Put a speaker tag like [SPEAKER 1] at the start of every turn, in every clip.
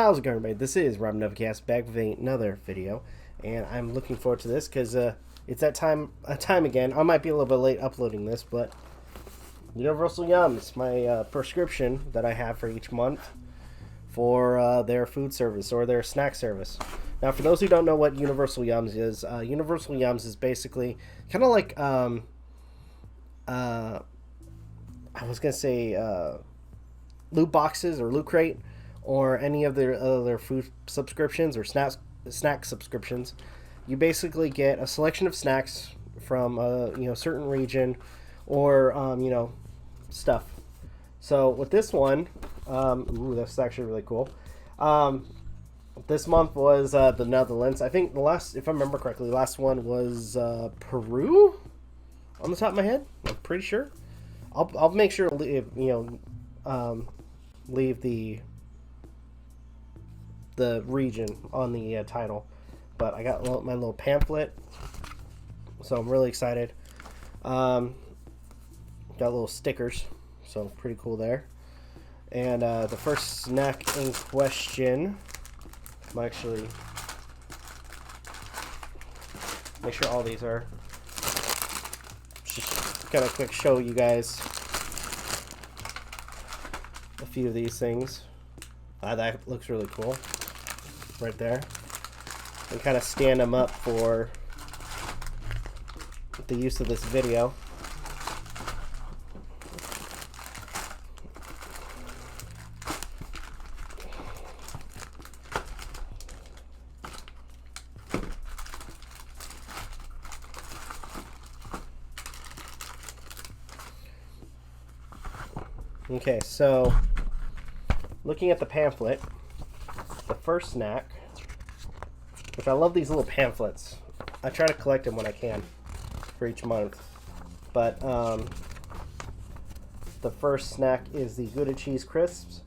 [SPEAKER 1] How's it going, everybody? This is Rob Novakast back with another video, and I'm looking forward to this because it's that time again. I might be a little bit late uploading this, but Universal Yums, my prescription that I have for each month for their food service or their snack service. Now, for those who don't know what Universal Yums is basically kind of like I was gonna say loot boxes or loot crate, or any of their other food subscriptions or snack subscriptions. You basically get a selection of snacks from a certain region, or stuff. So with this one, ooh, that's actually really cool. This month was the Netherlands. I think the last, if I remember correctly, last one was Peru. On the top of my head, I'm pretty sure. I'll make sure to leave, leave the region on the title, but I got my little pamphlet, so I'm really excited. Got little stickers, so pretty cool there. And the first snack in question, I'm actually make sure all these are. Just kind of quick show you guys a few of these things. That looks really cool right there, and kind of stand them up for the use of this video. Okay, so looking at the pamphlet, the first snack, which I love these little pamphlets. I try to collect them when I can for each month. But the first snack is the Gouda cheese crisps,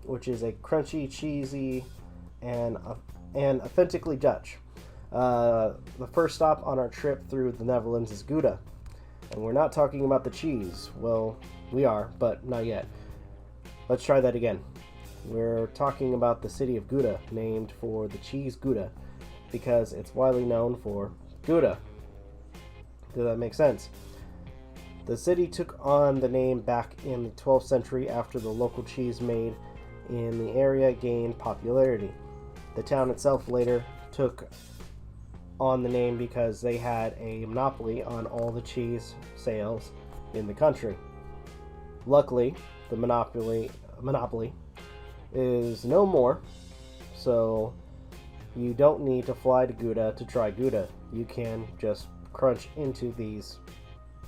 [SPEAKER 1] which is a crunchy, cheesy, and authentically Dutch. The first stop on our trip through the Netherlands is Gouda. And we're not talking about the cheese. Well, we are, but not yet. Let's try that again. We're talking about the city of Gouda, named for the cheese Gouda, because it's widely known for Gouda. Does that make sense? The city took on the name back in the 12th century after the local cheese made in the area gained popularity. The town itself later took on the name because they had a monopoly on all the cheese sales in the country. Luckily, the monopoly is no more, so you don't need to fly to Gouda to try Gouda. You can just crunch into these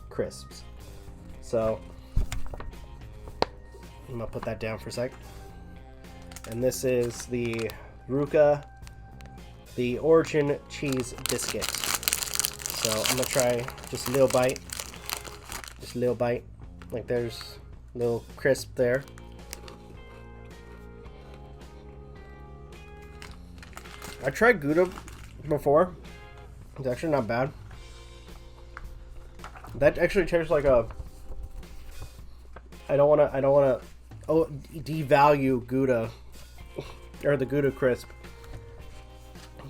[SPEAKER 1] crisps. So I'm gonna put that down for a sec. And this is the Ruka, the Origin cheese biscuit. So I'm gonna try just a little bite. Just a little bite. Like there's a little crisp there. I tried Gouda before. It's actually not bad. That actually tastes like a. I don't wanna devalue Gouda or the Gouda crisp,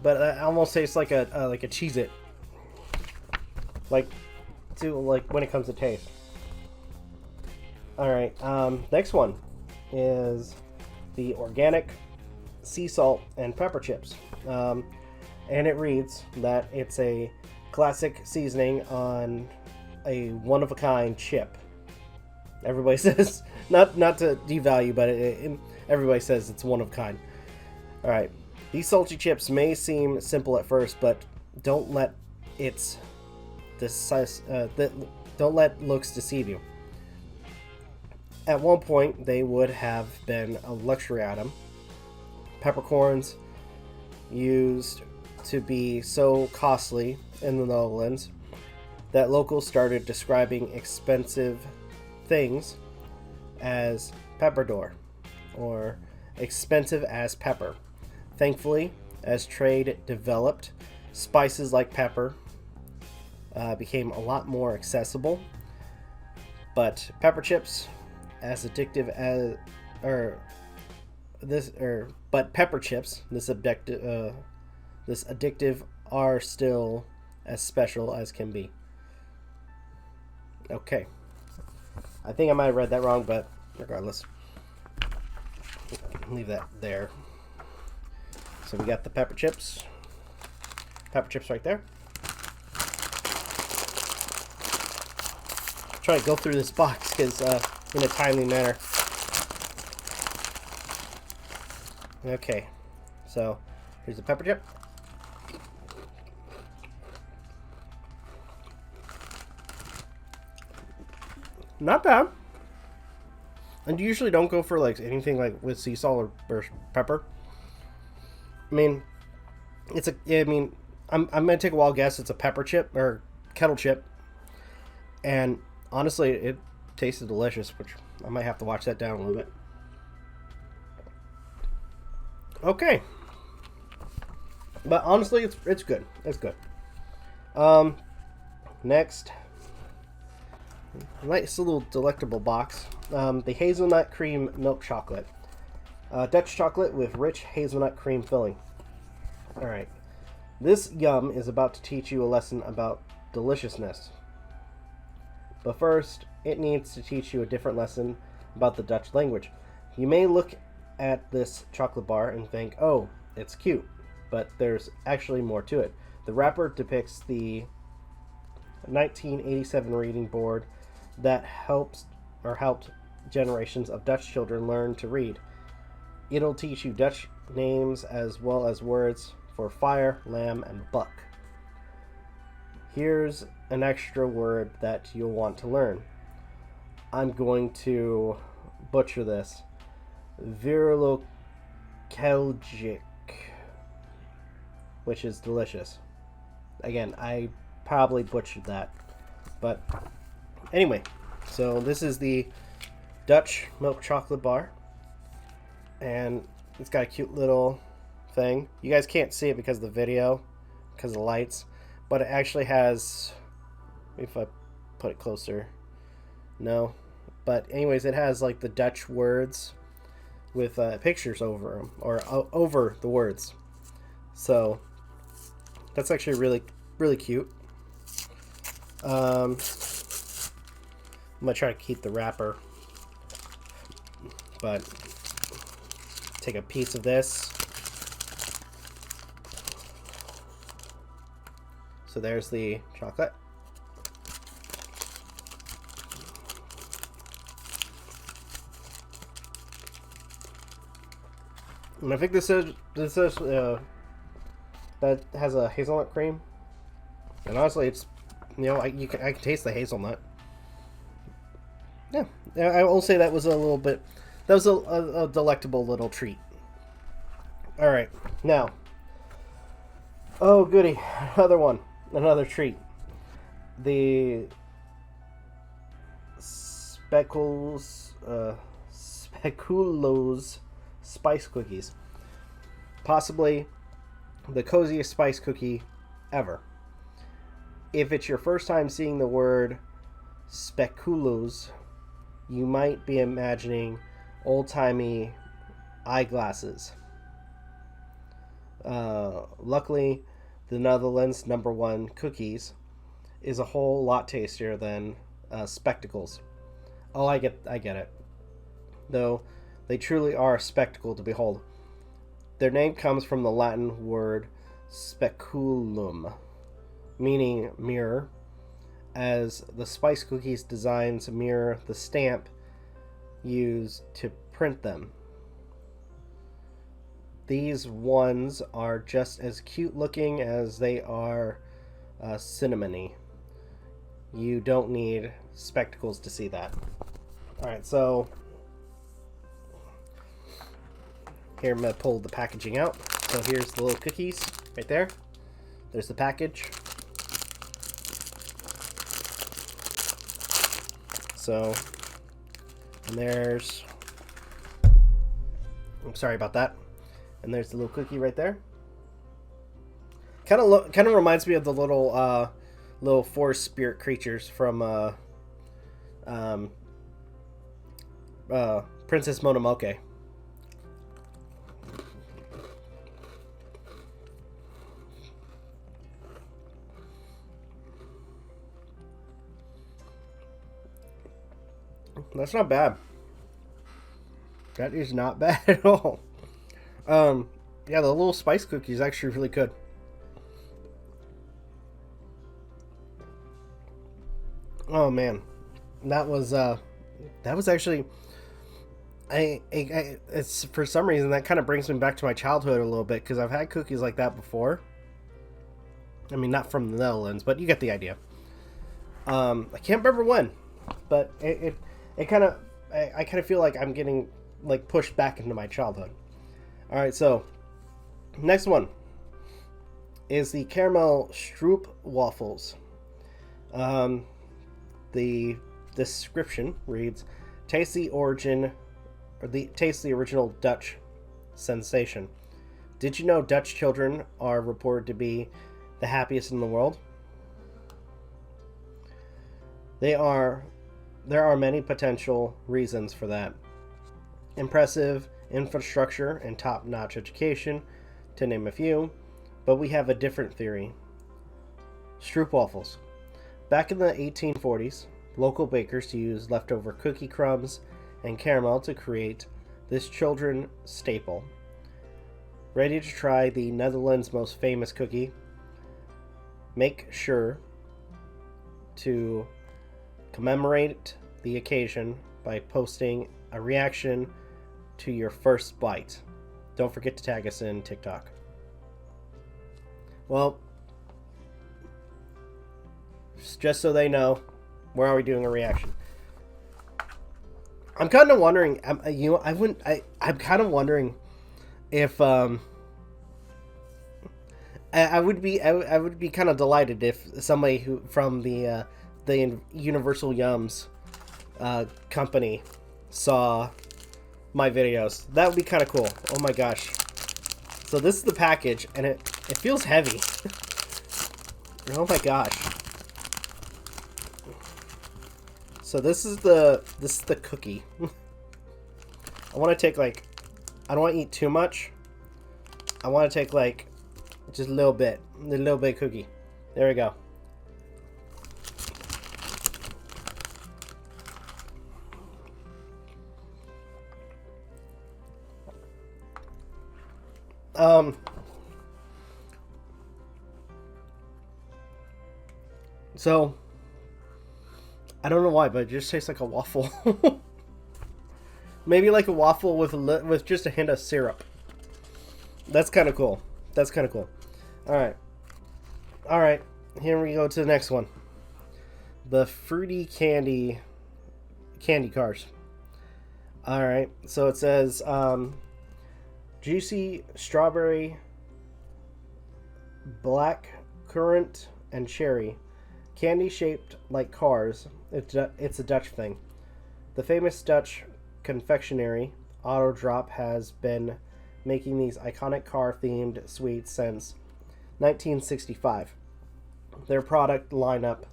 [SPEAKER 1] but it almost tastes like a Cheez-It. Like when it comes to taste. All right. Next one is the organic sea salt and pepper chips. And it reads that it's a classic seasoning on a one-of-a-kind chip. Everybody says, not to devalue, but everybody says it's one of a kind. All right, these salty chips may seem simple at first, but don't let looks deceive you. At one point, they would have been a luxury item. Peppercorns used to be so costly in the Netherlands that locals started describing expensive things as peperdoor, or expensive as pepper. Thankfully, as trade developed, spices like pepper became a lot more accessible. But pepper chips, as addictive as but pepper chips, this addictive, are still as special as can be. Okay. I think I might have read that wrong, but regardless. Leave that there. So we got the pepper chips. Pepper chips right there. Try to go through this box because in a timely manner. Okay. So here's the pepper chip. Not bad. And you usually don't go for like anything like with sea salt or pepper. I mean, I'm gonna take a wild guess. It's a pepper chip or kettle chip, and honestly, it tasted delicious. Which I might have to watch that down a little bit. Okay, but honestly, it's good. It's good. Next. Nice little delectable box. The hazelnut cream milk chocolate. Dutch chocolate with rich hazelnut cream filling. Alright. This yum is about to teach you a lesson about deliciousness. But first, it needs to teach you a different lesson about the Dutch language. You may look at this chocolate bar and think, oh, it's cute. But there's actually more to it. The wrapper depicts the 1987 reading board that helped generations of Dutch children learn to read. It'll teach you Dutch names as well as words for fire, lamb, and buck. Here's an extra word that you'll want to learn. I'm going to butcher this. Virlokelgic, which is delicious. Again, I probably butchered that, but anyway, so this is the Dutch milk chocolate bar, and it's got a cute little thing. You guys can't see it because of the video, because of the lights, but it actually has, if I put it closer, no, but anyways, it has like the Dutch words with pictures over them, or over the words, so that's actually really cute. I'm gonna try to keep the wrapper, but take a piece of this. So there's the chocolate. And I think this is that has a hazelnut cream, and honestly, it's, you know, I can taste the hazelnut. Yeah, I will say that was a little bit, that was a delectable little treat. All right, now, oh goody, another treat. The Speculoos spice cookies, possibly the coziest spice cookie ever. If it's your first time seeing the word speculoos, you might be imagining old-timey eyeglasses. Luckily, the Netherlands #1 cookies is a whole lot tastier than spectacles. Oh, I get it. Though they truly are a spectacle to behold. Their name comes from the Latin word speculum, meaning mirror, as the spice cookies designs mirror the stamp used to print them. These ones are just as cute looking as they are cinnamony. You don't need spectacles to see that. Alright, so here I'm going to pull the packaging out. So here's the little cookies right there. There's the package. So, and there's, I'm sorry about that. And there's the little cookie right there. Kind of reminds me of the little forest spirit creatures from Princess Mononoke. That's not bad. That is not bad at all. Yeah, the little spice cookie is actually really good. Oh man, that was actually it's for some reason that kind of brings me back to my childhood a little bit because I've had cookies like that before. I mean, not from the Netherlands, but you get the idea. I can't remember when, but it kind of I kind of feel like I'm getting like pushed back into my childhood. All right, so next one is the caramel stroop waffles. The description reads, taste the original Dutch sensation. Did you know Dutch children are reported to be the happiest in the world? There are many potential reasons for that. Impressive infrastructure and top-notch education, to name a few, but we have a different theory. Stroopwafels. Back in the 1840s, local bakers used leftover cookie crumbs and caramel to create this children staple. Ready to try the Netherlands' most famous cookie? Make sure to commemorate the occasion by posting a reaction to your first bite. Don't forget to tag us in TikTok. Well, just so they know, where are we doing a reaction? I'm kind of wondering. I'm kind of wondering if I would be kind of delighted if somebody who from the Universal Yums company saw my videos. That would be kind of cool. Oh my gosh! So this is the package, and it feels heavy. Oh my gosh! So this is the cookie. I want to take like, I don't want to eat too much. I want to take like just a little bit cookie. There we go. So I don't know why, but it just tastes like a waffle. Maybe like a waffle with just a hint of syrup. That's kind of cool. That's kind of cool. All right. Here we go to the next one. The fruity candy cars. All right. So it says juicy strawberry, black currant, and cherry. Candy shaped like cars. It's a Dutch thing. The famous Dutch confectionery Autodrop has been making these iconic car-themed sweets since 1965. Their product lineup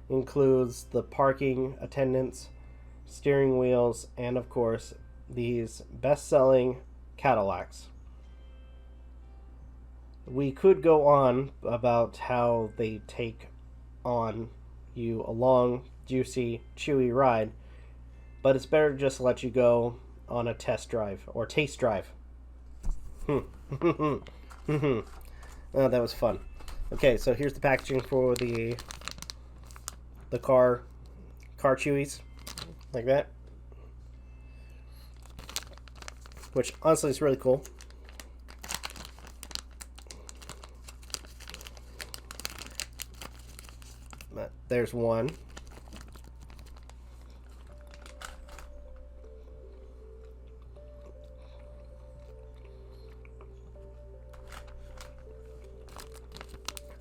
[SPEAKER 1] includes the parking attendants, steering wheels, and of course, these best-selling Cadillacs. We could go on about how they take on you a long, juicy, chewy ride, but it's better to just let you go on a test drive or taste drive. Oh, that was fun. Okay, so here's the packaging for the car chewies, like that, which honestly is really cool. There's one.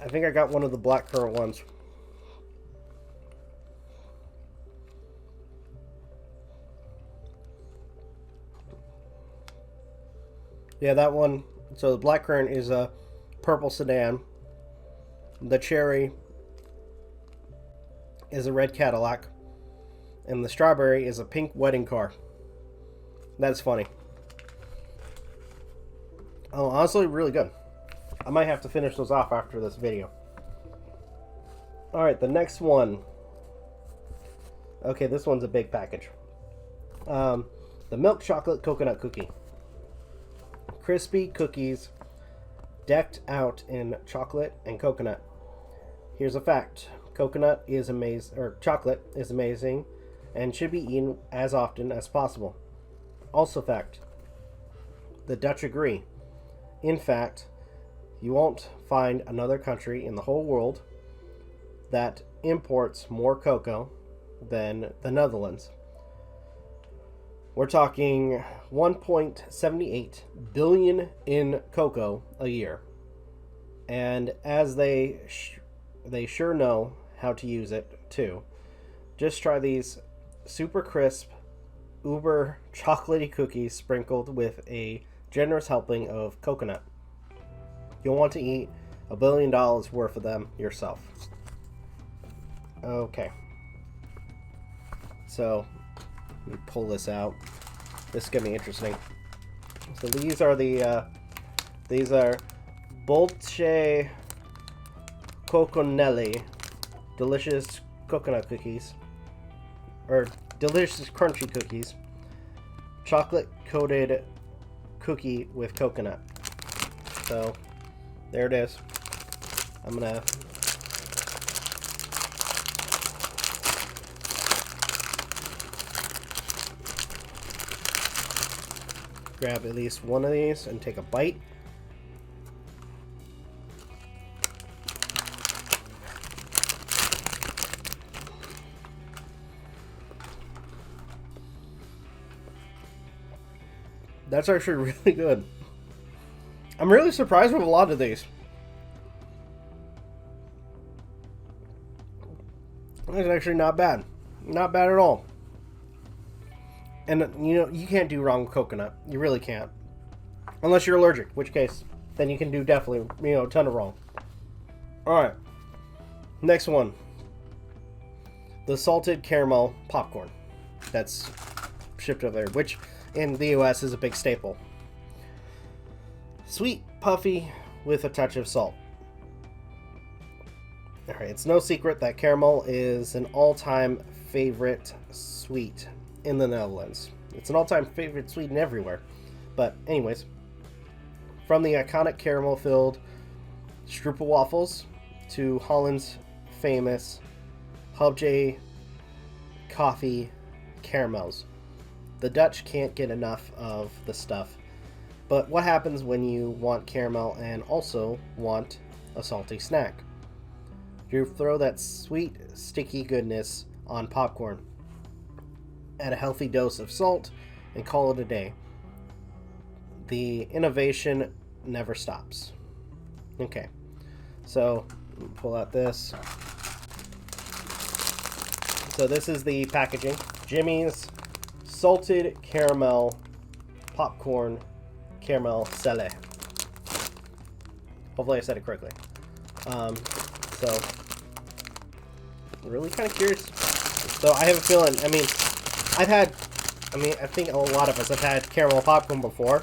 [SPEAKER 1] I think I got one of the black currant ones. Yeah, that one. So the black currant is a purple sedan. The cherry is a red Cadillac, and the strawberry is a pink wedding car. That's funny. Oh, honestly, really good. I might have to finish those off after this video. Alright, the next one Okay, this one's a big package. The milk chocolate coconut cookie. Crispy cookies decked out in chocolate and coconut. Here's a fact. Coconut is amazing, or chocolate is amazing and should be eaten as often as possible. Also fact. The Dutch agree. In fact, you won't find another country in the whole world that imports more cocoa than the Netherlands. We're talking 1.78 billion in cocoa a year. And as they sure know how to use it too. Just try these super crisp, uber chocolatey cookies sprinkled with a generous helping of coconut. You'll want to eat $1 billion worth of them yourself. Okay. So, let me pull this out. This is going to be interesting. So these are Dolce Coconelli delicious coconut cookies, or delicious crunchy cookies, chocolate coated cookie with coconut. So there it is. I'm gonna grab at least one of these and take a bite. That's actually really good. I'm really surprised with a lot of these. It's actually not bad. Not bad at all. And, you know, you can't do wrong with coconut. You really can't. Unless you're allergic, which case, then you can do definitely, you know, a ton of wrong. Alright. Next one. The salted caramel popcorn. That's shipped over there, which in the US is a big staple. Sweet, puffy, with a touch of salt. Alright, it's no secret that caramel is an all-time favorite sweet in the Netherlands. It's an all-time favorite sweet in everywhere. But anyways, from the iconic caramel-filled stroopwaffles to Holland's famous Hubje coffee caramels, the Dutch can't get enough of the stuff. But what happens when you want caramel and also want a salty snack? You throw that sweet, sticky goodness on popcorn, add a healthy dose of salt, and call it a day. The innovation never stops. Okay, so pull out this. So this is the packaging. Jimmy's salted caramel popcorn caramel sele. Hopefully I said it correctly. So really kind of curious. So I have a feeling, I think a lot of us have had caramel popcorn before.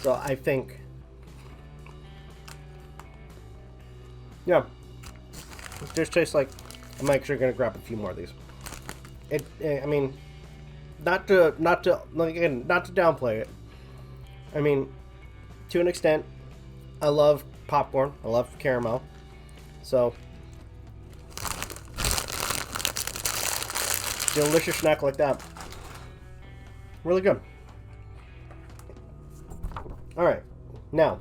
[SPEAKER 1] So I think, yeah, it just tastes like, I'm actually going to grab a few more of these. I mean, not to downplay it. I mean, to an extent, I love popcorn. I love caramel. So, delicious snack like that. Really good. Alright, now,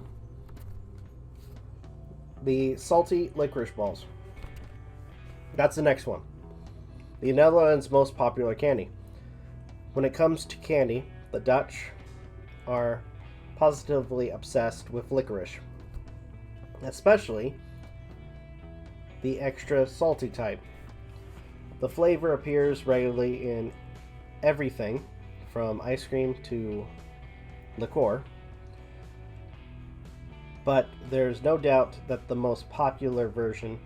[SPEAKER 1] the salty licorice balls. That's the next one. The Netherlands' most popular candy. When it comes to candy, the Dutch are positively obsessed with licorice, especially the extra salty type. The flavor appears regularly in everything from ice cream to liqueur, but there's no doubt that the most popular version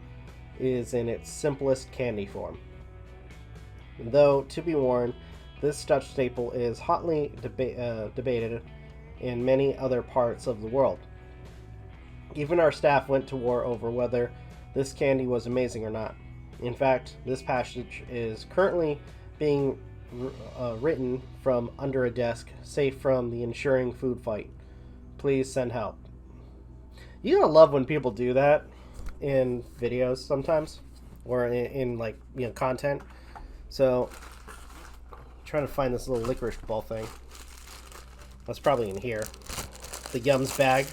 [SPEAKER 1] is in its simplest candy form. Though, to be warned, this Dutch staple is hotly debated in many other parts of the world. Even our staff went to war over whether this candy was amazing or not. In fact, this passage is currently being written from under a desk, safe from the ensuring food fight. Please send help. You gotta love when people do that in videos sometimes, or in like, you know, content. So, I'm trying to find this little licorice ball thing. That's probably in here. The Yums bag.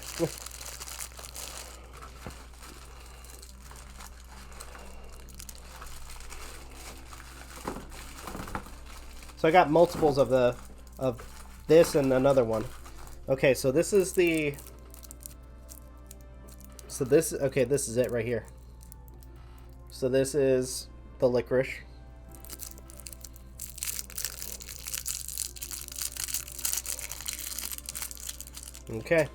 [SPEAKER 1] So I got multiples of this and another one. Okay, so this is the. So this, okay, this is it right here. So this is the licorice. Okay.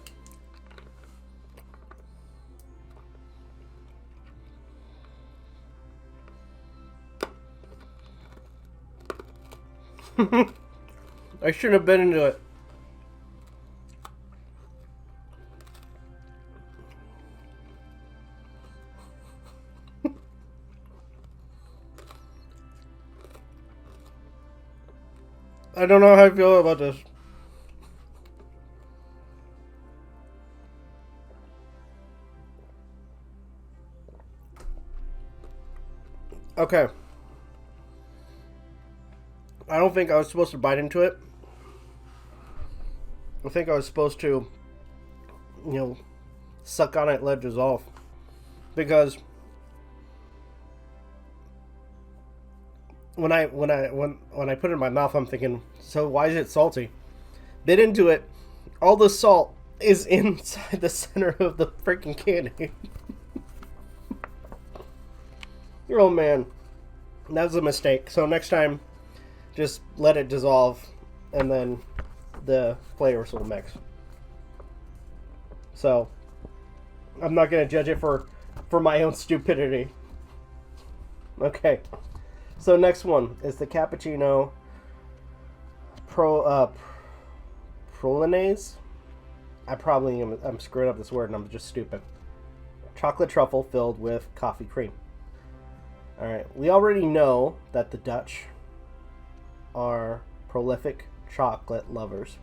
[SPEAKER 1] I shouldn't have been into it. I don't know how I feel about this. Okay. I don't think I was supposed to bite into it. I think I was supposed to, you know, suck on it, let it dissolve. Because when I put it in my mouth, I'm thinking, so why is it salty? Bit into it, all the salt is inside the center of the freaking candy. Oh man, that was a mistake. So next time, just let it dissolve, and then the flavors will mix. So I'm not gonna judge it for my own stupidity. Okay. So next one is the cappuccino prolinaise. I'm screwing up this word and I'm just stupid. Chocolate truffle filled with coffee cream. All right, we already know that the Dutch are prolific chocolate lovers.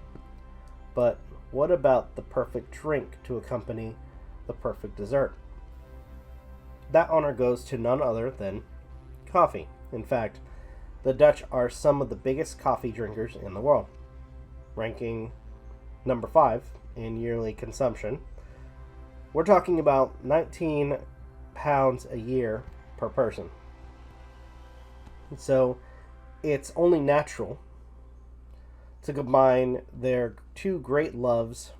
[SPEAKER 1] But what about the perfect drink to accompany the perfect dessert? That honor goes to none other than coffee. In fact, the Dutch are some of the biggest coffee drinkers in the world, ranking number 5 in yearly consumption. We're talking about 19 pounds a year per person. So it's only natural to combine their two great loves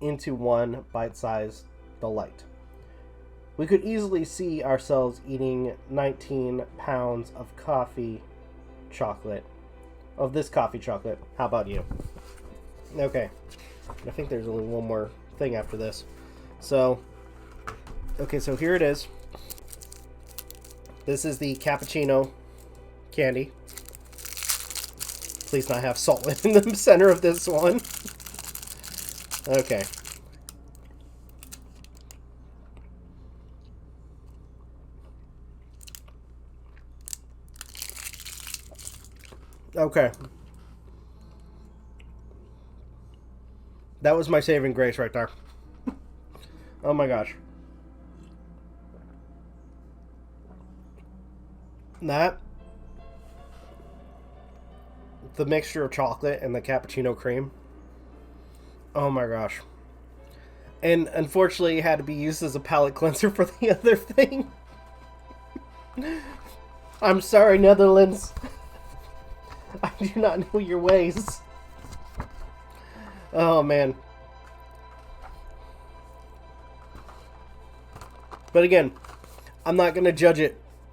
[SPEAKER 1] into one bite-sized delight. We could easily see ourselves eating 19 pounds of this coffee chocolate. How about you? Okay. I think there's only one more thing after this. So, okay, so here it is. This is the cappuccino candy. Please not have salt in the center of this one. Okay. Okay. That was my saving grace right there. Oh my gosh. That, the mixture of chocolate and the cappuccino cream. Oh my gosh. And unfortunately it had to be used as a palate cleanser for the other thing. I'm sorry, Netherlands. I do not know your ways. Oh man. But again, I'm not gonna judge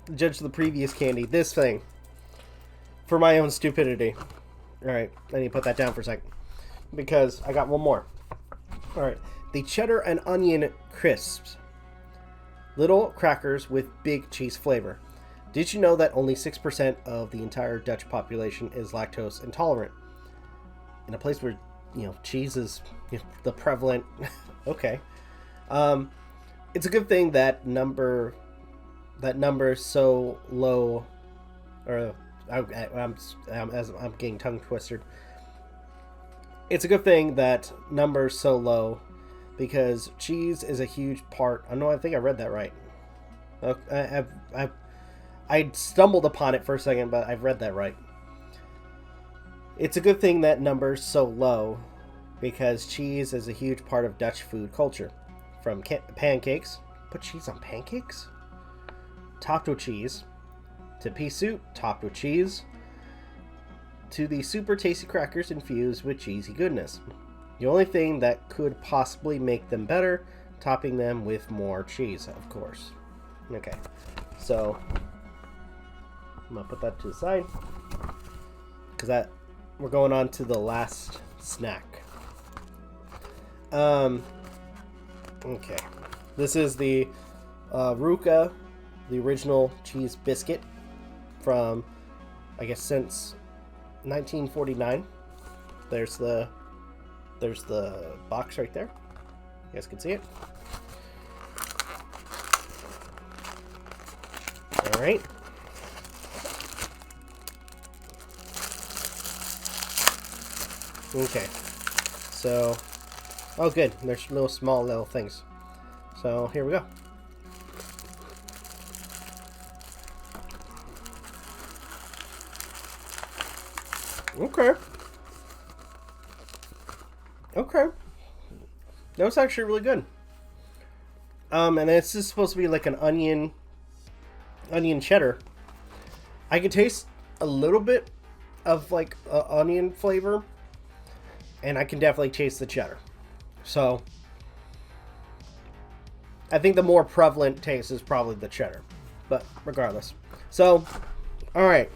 [SPEAKER 1] the previous candy, this thing, for my own stupidity. Alright, I need to put that down for a second, because I got one more. Alright, the cheddar and onion crisps. Little crackers with big cheese flavor. Did you know that only 6% of the entire Dutch population is lactose intolerant? In a place where, you know, cheese is, you know, the prevalent... Okay. It's a good thing that number is so low, or I'm getting tongue twisted. It's a good thing that number's so low, because cheese is a huge part. I know, I think I read that right. I stumbled upon it for a second, but I've read that right. It's a good thing that number's so low, because cheese is a huge part of Dutch food culture. From pancakes, put cheese on pancakes? Topped with cheese, to pea soup, topped with cheese, to the super tasty crackers infused with cheesy goodness. The only thing that could possibly make them better, topping them with more cheese, of course. Okay, so I'm gonna put that to the side, because we're going on to the last snack. Okay, this is the Ruka, the original cheese biscuit from, I guess, since 1949. There's the box right there. You guys can see it. All right. Okay. So, oh good, there's small little things. So here we go. Okay. Okay. That was actually really good. And it's just supposed to be like an onion cheddar. I can taste a little bit of like onion flavor, and I can definitely taste the cheddar. So I think the more prevalent taste is probably the cheddar, but regardless. So, all right.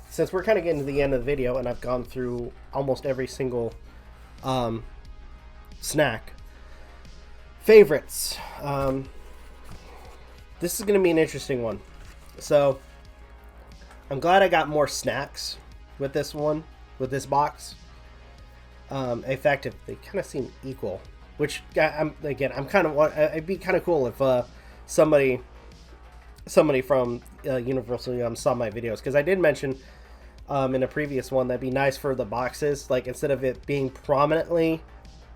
[SPEAKER 1] Since we're kind of getting to the end of the video, and I've gone through almost every single snack. Favorites. This is going to be an interesting one. So, I'm glad I got more snacks with this one, with this box. In fact, they kind of seem equal. Which, I'm kind of, it'd be kind of cool if somebody from Universal saw my videos, because I did mention in a previous one that'd be nice for the boxes, like instead of it being prominently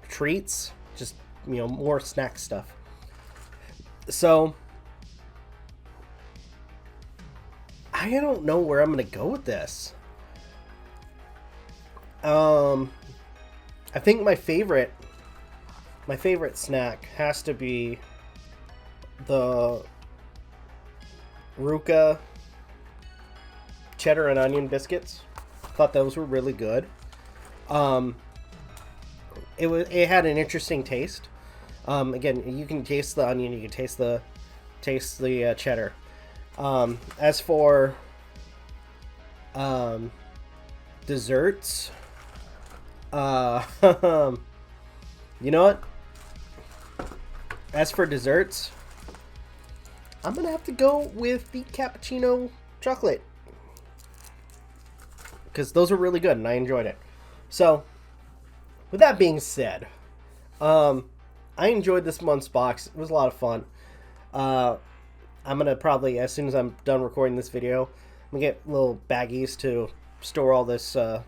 [SPEAKER 1] treats, just more snack stuff. So I don't know where I'm gonna go with this. I think my favorite snack has to be the Ruka cheddar and onion biscuits. Thought those were really good. It had an interesting taste. Again, you can taste the onion, you can taste the cheddar. As for desserts, you know what? As for desserts, I'm gonna have to go with the cappuccino chocolate, because those are really good and I enjoyed it. So, with that being said, I enjoyed this month's box. It was a lot of fun. I'm gonna probably, as soon as I'm done recording this video, I'm gonna get little baggies to store all this, to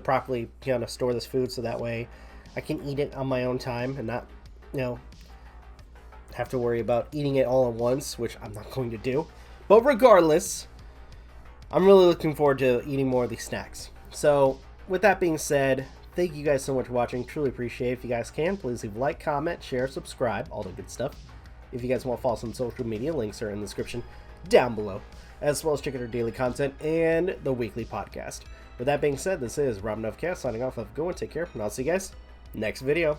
[SPEAKER 1] properly store this food, so that way I can eat it on my own time and not, have to worry about eating it all at once, which I'm not going to do. But regardless, I'm really looking forward to eating more of these snacks. So, with that being said, thank you guys so much for watching. Truly appreciate it. If you guys can, please leave a like, comment, share, subscribe, all the good stuff. If you guys want to follow us on social media, links are in the description down below, as well as check out our daily content and the weekly podcast. With that being said, this is Novakast signing off. Have a good one, take care, and I'll see you guys next video.